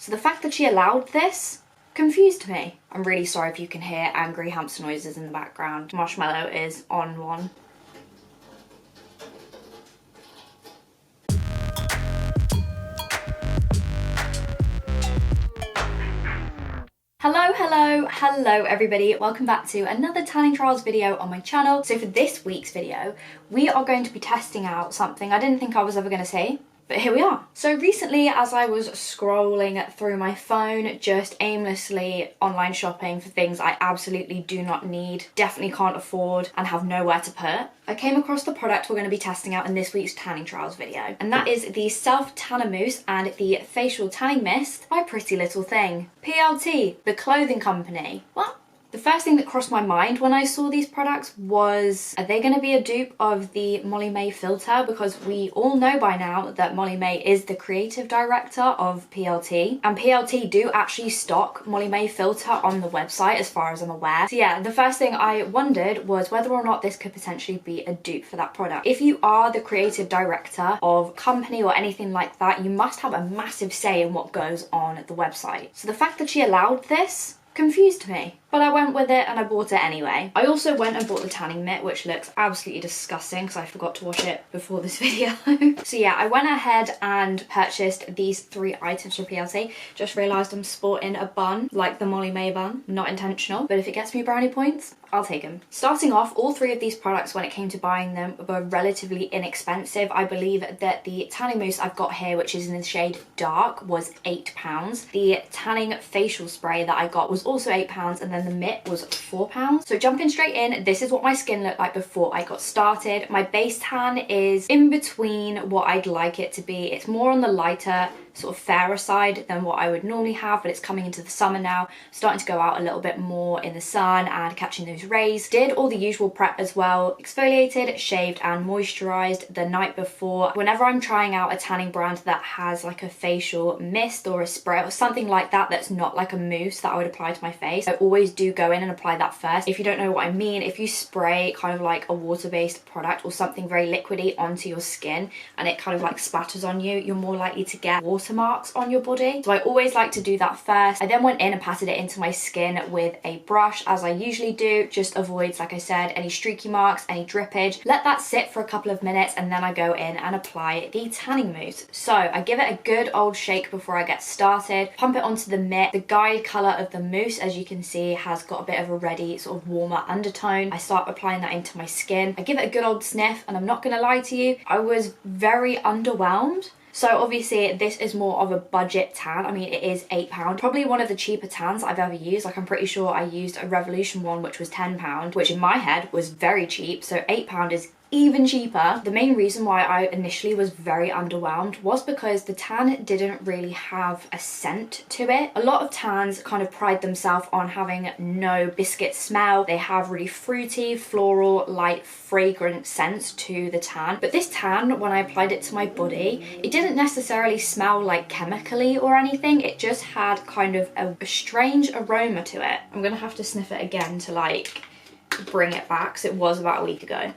So the fact that she allowed this confused me. I'm really sorry if you can hear angry hamster noises in the background. Marshmallow is on one. Hello everybody, welcome back to another tanning trials video on my channel. So for this week's video, we are going to be testing out something I didn't think I was ever going to see, but here we are. So recently, as I was scrolling through my phone, just aimlessly online shopping for things I absolutely do not need, definitely can't afford, and have nowhere to put, I came across the product we're going to be testing out in this week's tanning trials video. And that is the Self Tanner Mousse and the Facial Tanning Mist by Prettylittlething. PLT, the clothing company. What? The first thing that crossed my mind when I saw these products was, are they going to be a dupe of the Molly May filter? Because we all know by now that Molly May is the creative director of PLT, and PLT do actually stock Molly May filter on the website as far as I'm aware. So yeah, the first thing I wondered was whether or not this could potentially be a dupe for that product. If you are the creative director of a company or anything like that, you must have a massive say in what goes on the website. So the fact that she allowed this confused me, but I went with it and I bought it anyway. I also went and bought the tanning mitt, which looks absolutely disgusting because I forgot to wash it before this video. So yeah, I went ahead and purchased these 3 items from PLT. Just realised I'm sporting a bun, like the Molly May bun. Not intentional, but if it gets me brownie points, I'll take them. Starting off, all 3 of these products, when it came to buying them, were relatively inexpensive. I believe that the tanning mousse I've got here, which is in the shade dark, was £8. The tanning facial spray that I got was also £8, and then the mitt was £4. So jumping straight in, this is what my skin looked like before I got started. My base tan is in between what I'd like it to be. It's more on the lighter, sort of fairer side than what I would normally have, but it's coming into the summer now, starting to go out a little bit more in the sun and catching those rays. Did all the usual prep as well, exfoliated, shaved and moisturized the night before. Whenever I'm trying out a tanning brand that has like a facial mist or a spray or something like that that's not like a mousse that I would apply to my face, I always do go in and apply that first. If you don't know what I mean, if you spray kind of like a water-based product or something very liquidy onto your skin and it kind of like splatters on you, you're more likely to get watermarks on your body. So I always like to do that first. I then went in and patted it into my skin with a brush, as I usually do. Just avoids, like I said, any streaky marks, any drippage. Let that sit for a couple of minutes and then I go in and apply the tanning mousse. So I give it a good old shake before I get started, pump it onto the mitt. The guide colour of the mousse, as you can see, has got a bit of a reddy, sort of warmer undertone. I start applying that into my skin. I give it a good old sniff, and I'm not gonna lie to you, I was very underwhelmed. So obviously this is more of a budget tan. I mean, it is £8. Probably one of the cheaper tans I've ever used. Like, I'm pretty sure I used a Revolution one, which was £10, which in my head was very cheap. So £8 is even cheaper. The main reason why I initially was very underwhelmed was because the tan didn't really have a scent to it. A lot of tans kind of pride themselves on having no biscuit smell. They have really fruity, floral, light, fragrant scents to the tan. But this tan, when I applied it to my body, it didn't necessarily smell like chemically or anything. It just had kind of a strange aroma to it. I'm gonna have to sniff it again to like bring it back, because it was about a week ago.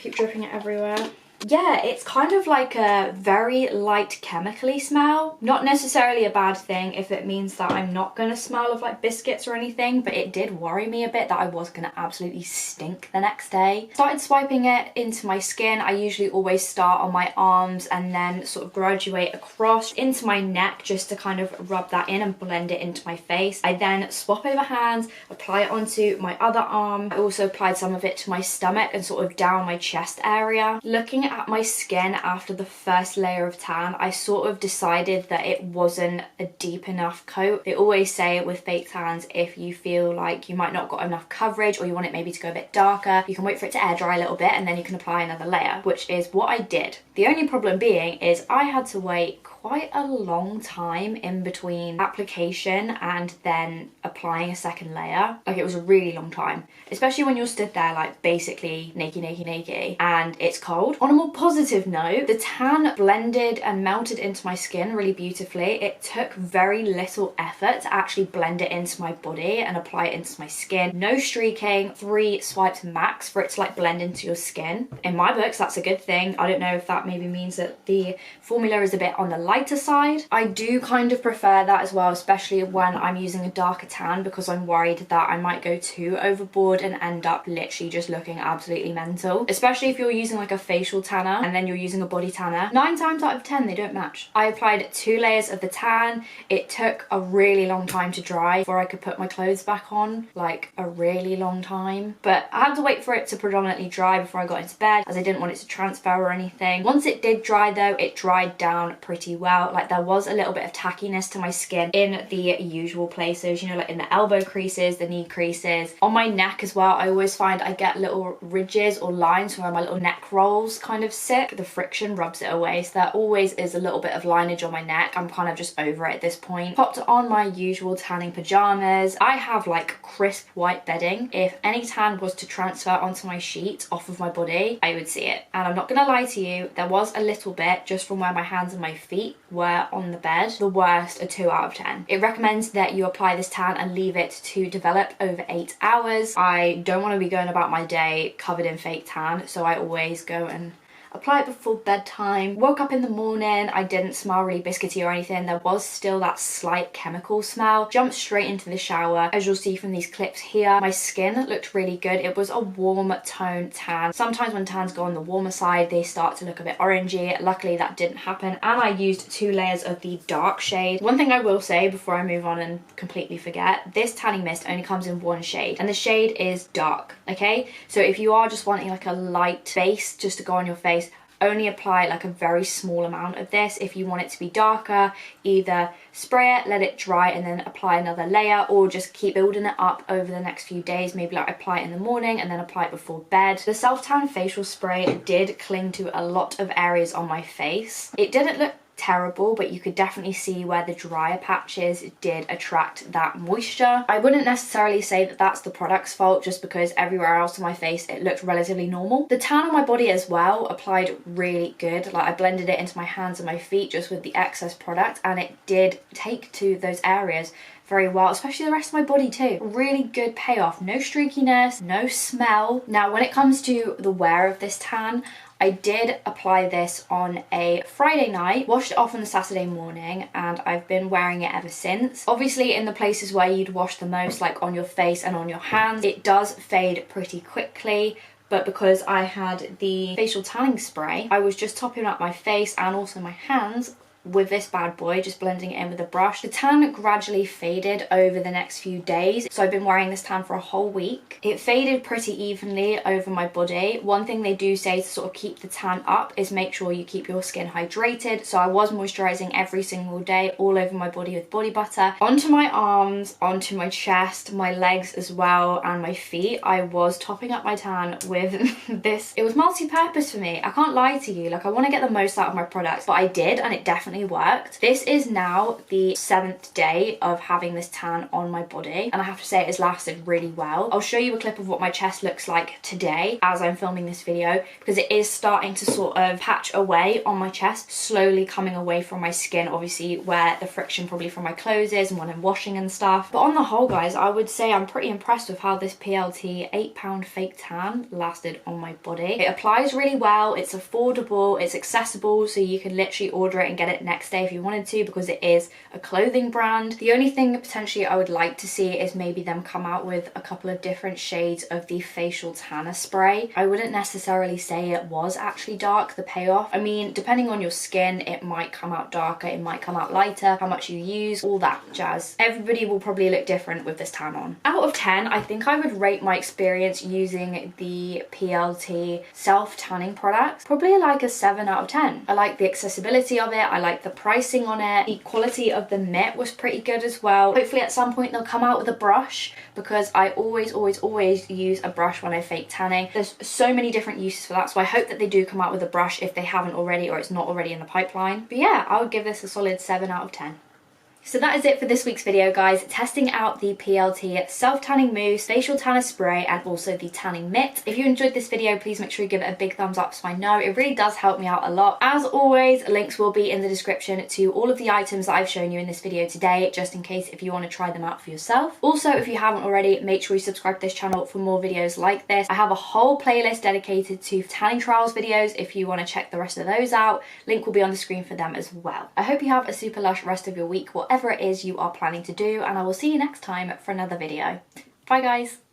Keep dripping it everywhere. Yeah, it's kind of like a very light chemically smell. Not necessarily a bad thing if it means that I'm not gonna smell of like biscuits or anything, but it did worry me a bit that I was gonna absolutely stink the next day. Started swiping it into my skin. I usually always start on my arms and then sort of graduate across into my neck just to kind of rub that in and blend it into my face. I then swap over hands, apply it onto my other arm. I also applied some of it to my stomach and sort of down my chest area. Looking at my skin after the first layer of tan, I sort of decided that it wasn't a deep enough coat. They always say with fake tans, if you feel like you might not got enough coverage or you want it maybe to go a bit darker, you can wait for it to air dry a little bit and then you can apply another layer, which is what I did. The only problem being is I had to wait quite a long time in between application and then applying a second layer. Like, it was a really long time, especially when you're stood there like basically naked and it's cold. On a more positive note, the tan blended and melted into my skin really beautifully. It took very little effort to actually blend it into my body and apply it into my skin. No streaking, 3 swipes max for it to like blend into your skin. In my books, that's a good thing. I don't know if that maybe means that the formula is a bit on the lighter side. I do kind of prefer that as well, especially when I'm using a darker tan, because I'm worried that I might go too overboard and end up literally just looking absolutely mental. Especially if you're using like a facial tanner and then you're using a body tanner. 9 times out of 10 they don't match. I applied 2 layers of the tan. It took a really long time to dry before I could put my clothes back on, like a really long time. But I had to wait for it to predominantly dry before I got into bed, as I didn't want it to transfer or anything. Once it did dry though, it dried down pretty well. Like there was a little bit of tackiness to my skin in the usual places, you know, like in the elbow creases, the knee creases, on my neck as well. I always find I get little ridges or lines where my little neck rolls kind of sit. The friction rubs it away, so there always is a little bit of lineage on my neck. I'm kind of just over it at this point. Popped on my usual tanning pajamas. I have like crisp white bedding. If any tan was to transfer onto my sheet off of my body, I would see it. And I'm not gonna lie to you, there was a little bit just from where my hands and my feet were on the bed. The worst, a 2 out of 10. It recommends that you apply this tan and leave it to develop over 8 hours. I don't want to be going about my day covered in fake tan, so I always go and apply it before bedtime. Woke up in the morning, I didn't smell really biscuity or anything. There was still that slight chemical smell. Jumped straight into the shower. As you'll see from these clips here, my skin looked really good. It was a warm tone tan. Sometimes when tans go on the warmer side, they start to look a bit orangey. Luckily that didn't happen, and I used 2 layers of the dark shade. One thing I will say before I move on and completely forget, this tanning mist only comes in 1 shade, and the shade is dark, okay? So if you are just wanting like a light base just to go on your face, only apply like a very small amount of this. If you want it to be darker, either spray it, let it dry, and then apply another layer, or just keep building it up over the next few days. Maybe like apply it in the morning and then apply it before bed. The self-tan facial spray did cling to a lot of areas on my face. It didn't look terrible, but you could definitely see where the drier patches did attract that moisture. I wouldn't necessarily say that that's the product's fault, just because everywhere else on my face it looked relatively normal. The tan on my body as well applied really good. Like I blended it into my hands and my feet just with the excess product, and it did take to those areas very well, especially the rest of my body too. Really good payoff. No streakiness, no smell. Now when it comes to the wear of this tan, I did apply this on a Friday night, washed it off on the Saturday morning, and I've been wearing it ever since. Obviously in the places where you'd wash the most, like on your face and on your hands, it does fade pretty quickly. But because I had the facial tanning spray, I was just topping up my face and also my hands with this bad boy, just blending it in with a brush. The tan gradually faded over the next few days, so I've been wearing this tan for a whole week. It faded pretty evenly over my body. One thing they do say to sort of keep the tan up is make sure you keep your skin hydrated, so I was moisturizing every single day all over my body with body butter. Onto my arms, onto my chest, my legs as well, and my feet, I was topping up my tan with this. It was multi-purpose for me, I can't lie to you. Like I want to get the most out of my products, but I did, and it definitely worked. This is now the 7th day of having this tan on my body, and I have to say it has lasted really well. I'll show you a clip of what my chest looks like today as I'm filming this video, because it is starting to sort of patch away on my chest, slowly coming away from my skin, obviously where the friction probably from my clothes is and when I'm washing and stuff. But on the whole guys, I would say I'm pretty impressed with how this PLT £8 fake tan lasted on my body. It applies really well, it's affordable, it's accessible, so you can literally order it and get it next day if you wanted to, because it is a clothing brand. The only thing potentially I would like to see is maybe them come out with a couple of different shades of the facial tanner spray. I wouldn't necessarily say it was actually dark, the payoff. I mean, depending on your skin, it might come out darker, it might come out lighter, how much you use, all that jazz. Everybody will probably look different with this tan on. Out of 10, I think I would rate my experience using the PLT self-tanning products probably like a 7 out of 10. I like the accessibility of it, I like the pricing on it. The quality of the mitt was pretty good as well. Hopefully at some point they'll come out with a brush, because I always use a brush when I fake tanning. There's so many different uses for that, so I hope that they do come out with a brush if they haven't already, or it's not already in the pipeline. But yeah, I would give this a solid 7 out of 10. So that is it for this week's video, guys. Testing out the PLT self-tanning mousse, facial tanner spray, and also the tanning mitt. If you enjoyed this video, please make sure you give it a big thumbs up so I know. It really does help me out a lot. As always, links will be in the description to all of the items that I've shown you in this video today, just in case if you want to try them out for yourself. Also, if you haven't already, make sure you subscribe to this channel for more videos like this. I have a whole playlist dedicated to tanning trials videos if you want to check the rest of those out. Link will be on the screen for them as well. I hope you have a super lush rest of your week, whatever it is you are planning to do, and I will see you next time for another video. Bye guys!